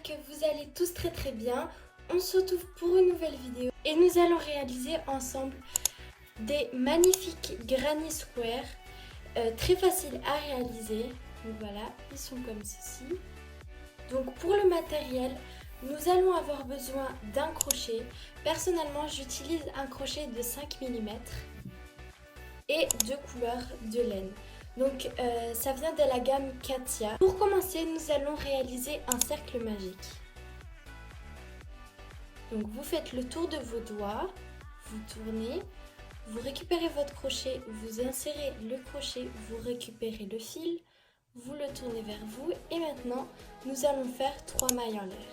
que vous allez tous très bien. On se retrouve pour une nouvelle vidéo et nous allons réaliser ensemble des magnifiques granny square très faciles à réaliser. Donc voilà, ils sont comme ceci. Donc pour le matériel, nous allons avoir besoin d'un crochet. Personnellement, j'utilise un crochet de 5 mm et deux couleurs de laine. Donc ça vient de la gamme Katia. Pour commencer, nous allons réaliser un cercle magique. Donc vous faites le tour de vos doigts, vous tournez, vous récupérez votre crochet, vous insérez le crochet, vous récupérez le fil, vous le tournez vers vous et maintenant nous allons faire 3 mailles en l'air.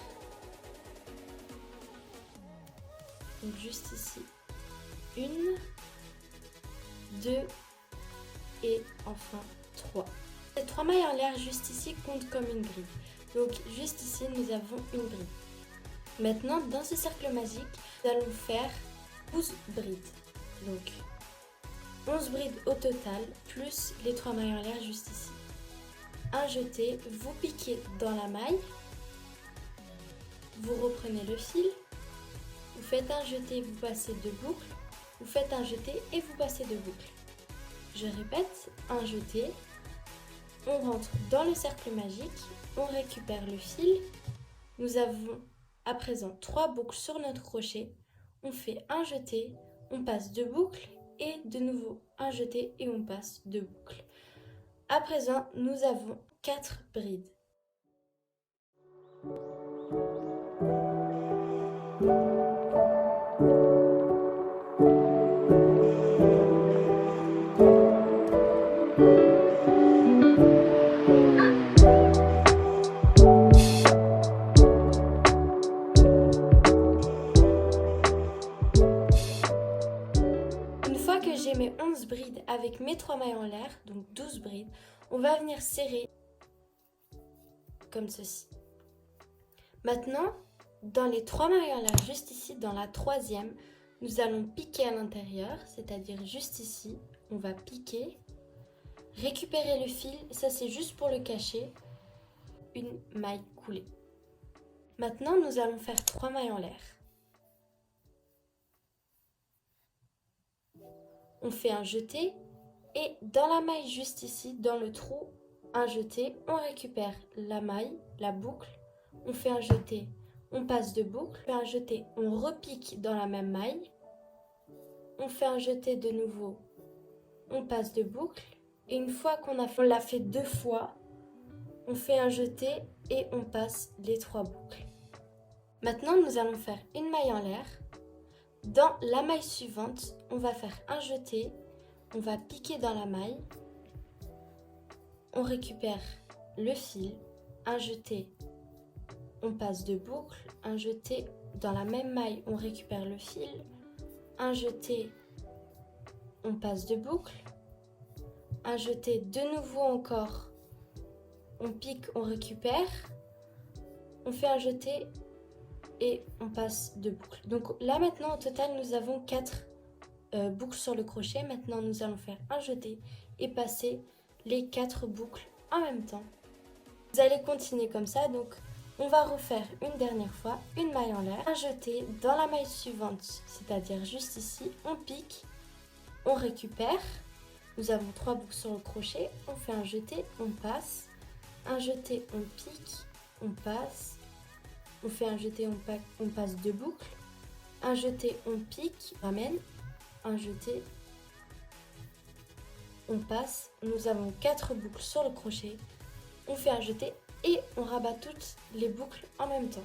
Donc juste ici, 1, 2 et enfin 3. Ces 3 mailles en l'air juste ici comptent comme une bride. Donc juste ici nous avons une bride. Maintenant dans ce cercle magique nous allons faire 12 brides. Donc 11 brides au total plus les 3 mailles en l'air juste ici. Un jeté, vous piquez dans la maille, vous reprenez le fil, vous faites un jeté, vous passez deux boucles, vous faites un jeté et vous passez deux boucles. Je répète, un jeté, on rentre dans le cercle magique, on récupère le fil, nous avons à présent 3 boucles sur notre crochet, on fait un jeté, on passe deux boucles et de nouveau un jeté et on passe deux boucles. À présent, nous avons 4 brides. Une fois que j'ai mes 11 brides avec mes 3 mailles en l'air, donc 12 brides, on va venir serrer comme ceci. Maintenant, dans les 3 mailles en l'air, juste ici, dans la troisième, nous allons piquer à l'intérieur, c'est-à-dire juste ici, on va piquer, récupérer le fil, ça c'est juste pour le cacher, une maille coulée. Maintenant, nous allons faire 3 mailles en l'air. On fait un jeté et dans la maille juste ici, dans le trou, un jeté, on récupère la maille, la boucle, on fait un jeté, on passe deux boucles, on fait un jeté, on repique dans la même maille, on fait un jeté de nouveau, on passe deux boucles et une fois qu'on l'a fait 2 fois, on fait un jeté et on passe les 3 boucles. Maintenant, nous allons faire une maille en l'air. Dans la maille suivante, on va faire un jeté, on va piquer dans la maille, on récupère le fil, un jeté, on passe deux boucles, un jeté, dans la même maille, on récupère le fil, un jeté, on passe deux boucles, un jeté, de nouveau encore, on pique, on récupère, on fait un jeté et on passe deux boucles. Donc là maintenant au total nous avons 4 boucles sur le crochet. Maintenant nous allons faire un jeté et passer les 4 boucles en même temps. Vous allez continuer comme ça, donc on va refaire une dernière fois une maille en l'air, un jeté dans la maille suivante, c'est-à-dire juste ici, on pique, on récupère, nous avons 3 boucles sur le crochet, on fait un jeté, on passe, un jeté, on pique, on passe, on fait un jeté, on passe deux boucles, un jeté, on pique, on ramène, un jeté, on passe, nous avons 4 boucles sur le crochet, on fait un jeté et on rabat toutes les boucles en même temps.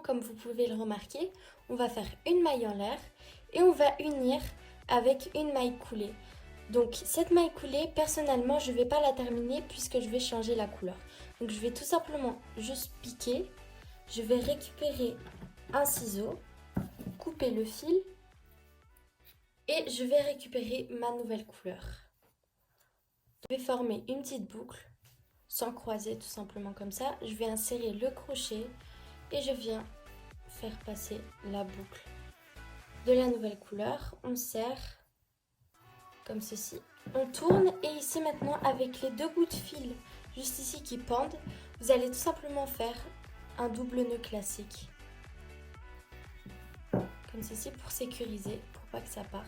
Comme vous pouvez le remarquer, on va faire une maille en l'air et on va unir avec une maille coulée. Donc cette maille coulée, personnellement, je ne vais pas la terminer puisque je vais changer la couleur. Donc je vais tout simplement juste piquer, je vais récupérer un ciseau, couper le fil Et je vais récupérer ma nouvelle couleur. Je vais former une petite boucle, sans croiser, tout simplement comme ça. Je vais insérer le crochet et je viens faire passer la boucle de la nouvelle couleur. On serre comme ceci. On tourne et ici maintenant avec les deux bouts de fil juste ici qui pendent, vous allez tout simplement faire un double nœud classique. Comme ceci pour sécuriser, pour pas que ça parte.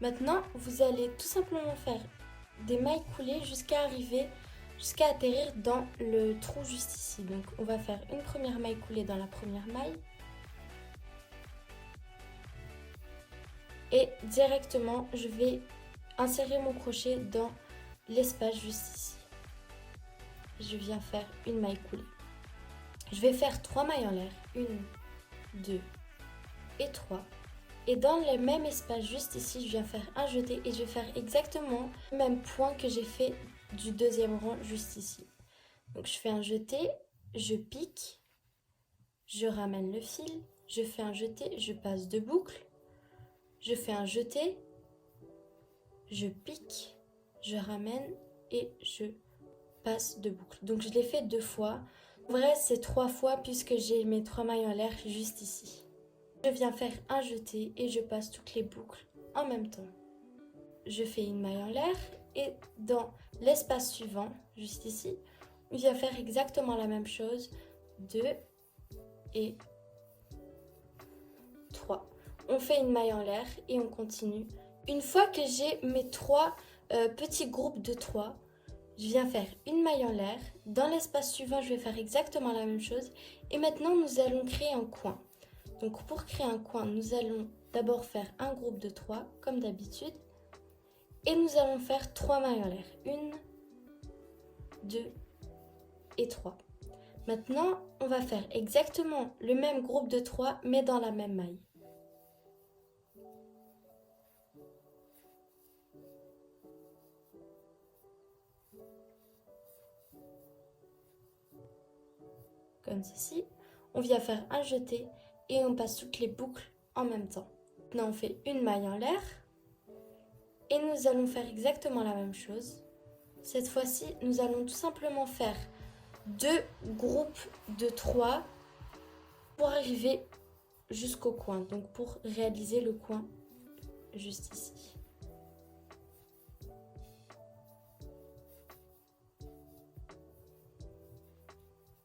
Maintenant, vous allez tout simplement faire des mailles coulées jusqu'à atterrir dans le trou juste ici. Donc on va faire une première maille coulée dans la première maille. Et directement, je vais insérer mon crochet dans l'espace juste ici. Je viens faire une maille coulée. Je vais faire 3 mailles en l'air. 1, 2 et 3. Et dans le même espace juste ici, je viens faire un jeté et je vais faire exactement le même point que j'ai fait du deuxième rang juste ici. Donc je fais un jeté, je pique, je ramène le fil, je fais un jeté, je passe deux boucles, je fais un jeté, je pique, je ramène et je passe deux boucles. Donc je l'ai fait 2 fois. En vrai, c'est 3 fois puisque j'ai mes 3 mailles en l'air juste ici. Je viens faire un jeté et je passe toutes les boucles en même temps. Je fais une maille en l'air et dans l'espace suivant, juste ici, on vient faire exactement la même chose. 2 et 3. On fait une maille en l'air et on continue. Une fois que j'ai mes 3 petits groupes de 3, je viens faire une maille en l'air. Dans l'espace suivant, je vais faire exactement la même chose. Et maintenant, nous allons créer un coin. Donc pour créer un coin, nous allons d'abord faire un groupe de 3, comme d'habitude. Et nous allons faire 3 mailles en l'air. 1, 2 et 3. Maintenant, on va faire exactement le même groupe de 3, mais dans la même maille. Comme ceci. On vient faire un jeté et on passe toutes les boucles en même temps. Maintenant, on fait une maille en l'air. Et nous allons faire exactement la même chose. Cette fois-ci, nous allons tout simplement faire 2 groupes de 3 pour arriver jusqu'au coin. Donc pour réaliser le coin juste ici.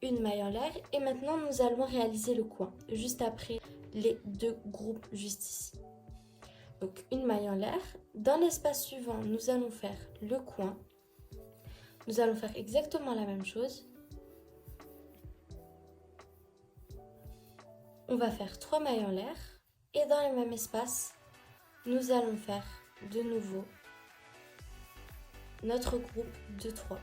Une maille en l'air et maintenant nous allons réaliser le coin juste après les 2 groupes juste ici. Donc une maille en l'air. Dans l'espace suivant, nous allons faire le coin. Nous allons faire exactement la même chose. On va faire 3 mailles en l'air et dans le même espace, nous allons faire de nouveau notre groupe de 3.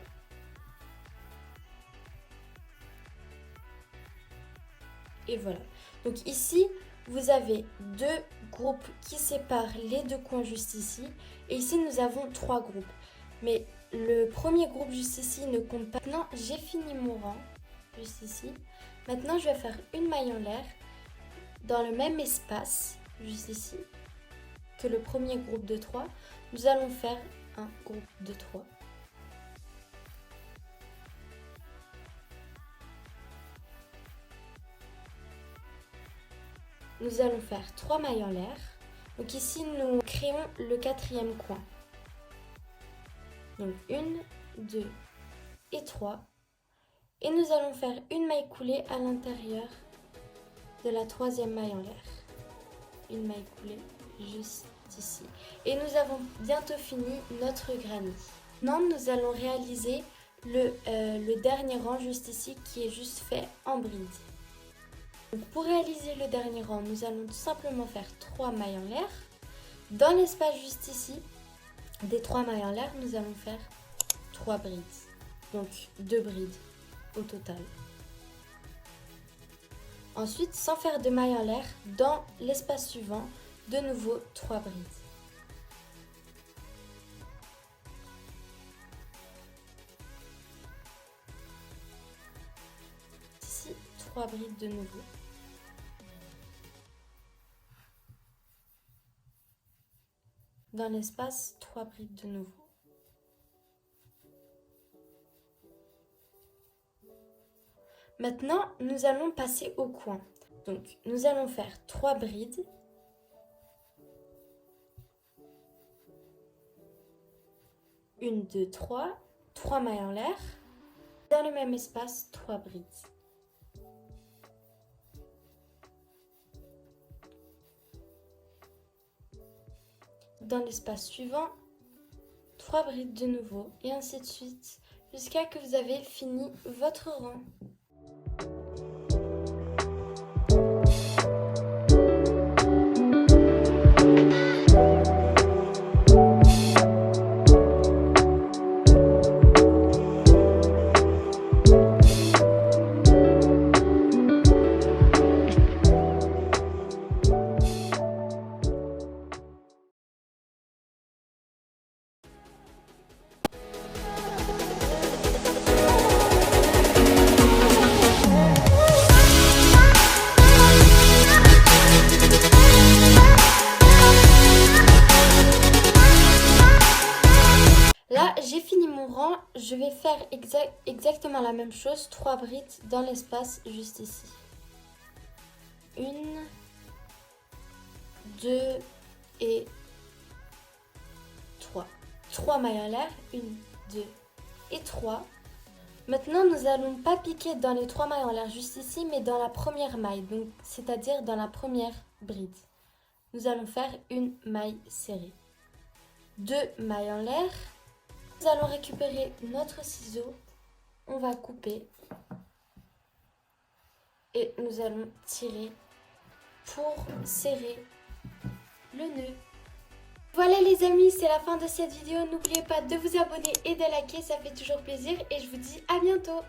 Et voilà. Donc ici, vous avez 2 groupes qui séparent les 2 coins juste ici. Et ici, nous avons 3 groupes. Mais le premier groupe juste ici ne compte pas. Maintenant, j'ai fini mon rang juste ici. Maintenant, je vais faire une maille en l'air dans le même espace juste ici que le premier groupe de 3. Nous allons faire un groupe de 3. Nous allons faire 3 mailles en l'air. Donc ici, nous créons le 4e coin. Donc 1, 2 et 3. Et nous allons faire une maille coulée à l'intérieur de la 3e maille en l'air. Une maille coulée juste ici. Et nous avons bientôt fini notre granny. Maintenant, nous allons réaliser le dernier rang juste ici qui est juste fait en bride. Donc pour réaliser le dernier rang, nous allons tout simplement faire 3 mailles en l'air. Dans l'espace juste ici, des 3 mailles en l'air, nous allons faire 3 brides. Donc 2 brides au total. Ensuite, sans faire de mailles en l'air, dans l'espace suivant, de nouveau 3 brides. Ici, 3 brides de nouveau. dans l'espace 3 brides de nouveau. Maintenant, nous allons passer au coin. Donc, nous allons faire 3 brides. Une, deux, trois. 3 mailles en l'air. Dans le même espace, 3 brides. Dans l'espace suivant, 3 brides de nouveau, et ainsi de suite, jusqu'à que vous avez fini votre rang. Là, j'ai fini mon rang. Je vais faire exactement la même chose. 3 brides dans l'espace juste ici. 1, 2 et 3. 3 mailles en l'air. 1, 2 et 3. Maintenant, nous n'allons pas piquer dans les 3 mailles en l'air juste ici, mais dans la première maille, donc c'est-à-dire dans la première bride. Nous allons faire une maille serrée. 2 mailles en l'air. Nous allons récupérer notre ciseau, on va couper et nous allons tirer pour serrer le nœud. Voilà les amis, c'est la fin de cette vidéo. N'oubliez pas de vous abonner et de liker, ça fait toujours plaisir et je vous dis à bientôt.